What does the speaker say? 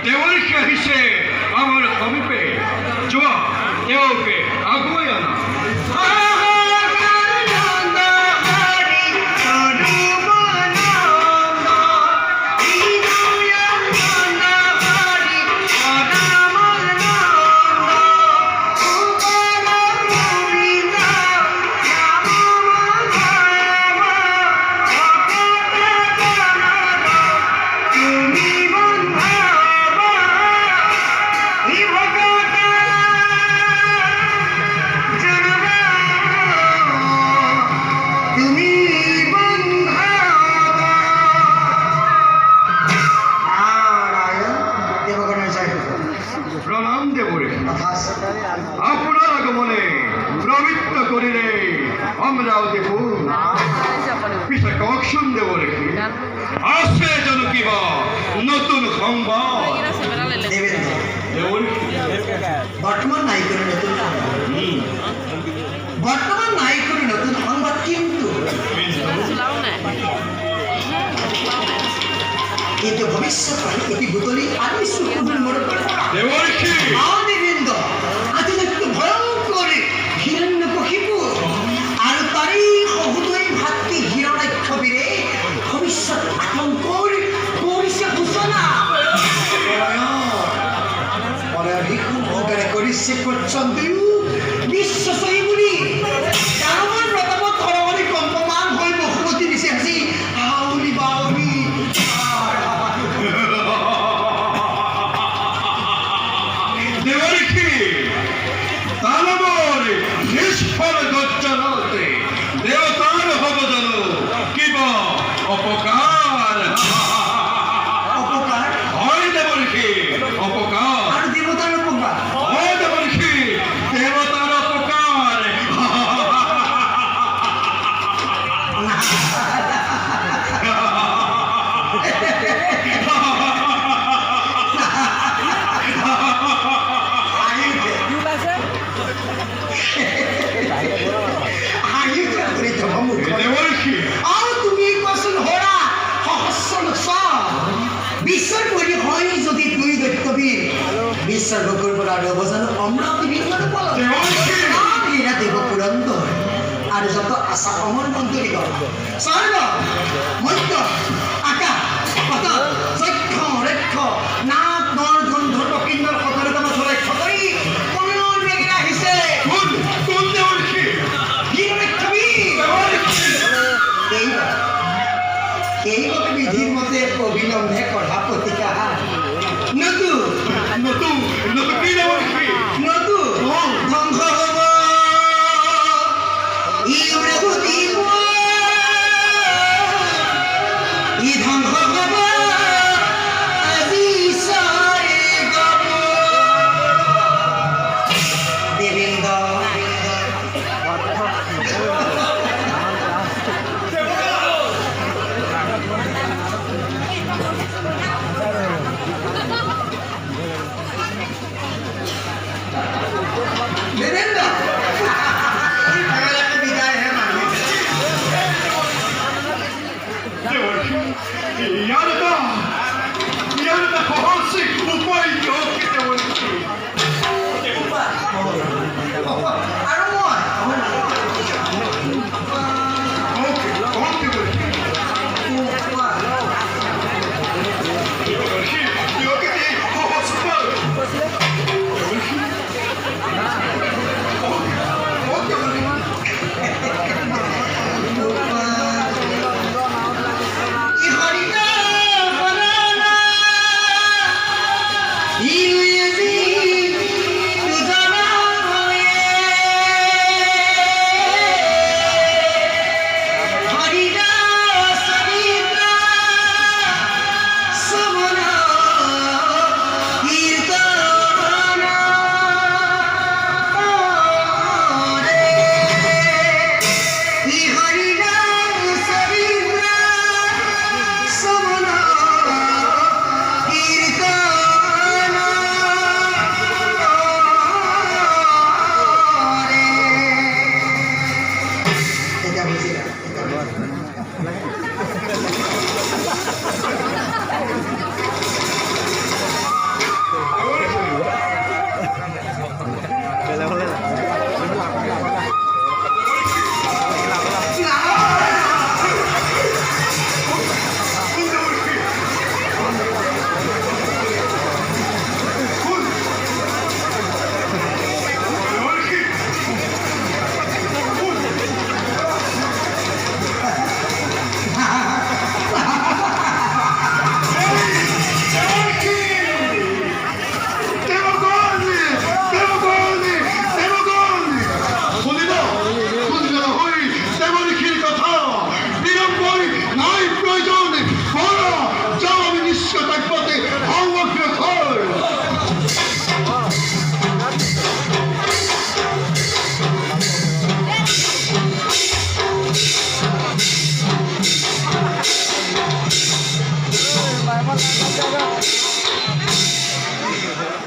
দেৱৰ্ষি আহিছে আমাৰ সমীপে যোৱা তেওঁকে আগুৱাই আনা প্ৰণাম দেৱৰ্ষি আপোনাৰ আগমনে প্ৰবৃত্ত কৰিলে অমৰাৱতীপুৰ পিছে কওকচোন দেৱৰ্ষি আছে জানো কিবা নতুন সংবাদ বর্তমান নাই কোনো নতুন সংবাদ কিন্তু কিন্তু ভবিষ্যৎবাণী এটি বুতলি আমি সুখুর মনে করে দেৱৰ্ষি দেবেন্দ্র আজি একটু ভয়ঙ্কর হিরণ্যকশিপু আর তারই সহোদয় ভাতৃ হিরণ্যাক্ষবীরে ভবিষ্যৎ আতঙ্কর কৰিছে সূচনা কৰিছে প্ৰচণ্ড বিশ্বজয়ী বুলি ডাঙৰ প্ৰতাপত ধৰণী কম্পমান হৈ বসুমতী দিছে আজি আউলি বাউলি দেৱৰ্ষি দানৱৰ নিষ্ফল গৰ্জনতে দেৱতাৰ হ'ব জানো কিবা অপকাৰ অপকাৰ হয় দেৱৰ্ষি অপকাৰ আৰু দেৱতাৰ অপকাৰ হয় দেৱৰ্ষি দেৱতাৰ অপকাৰ দেৱৰ্ষি আৰু তুমি কোৱাচোন হৰা সহস্ৰ বিশ্বৰ কৰি হয় যদি দুই দৈত্যবীৰ বিশ্বৰ লোকৰ পৰা ৰব জানো অমৰাৱতী বিন্দুৰ হীৰা দেৱ পুৰন্দৰ আৰু যত আশা অমৰ মন্দিৰ স্বৰ্গ মধ্য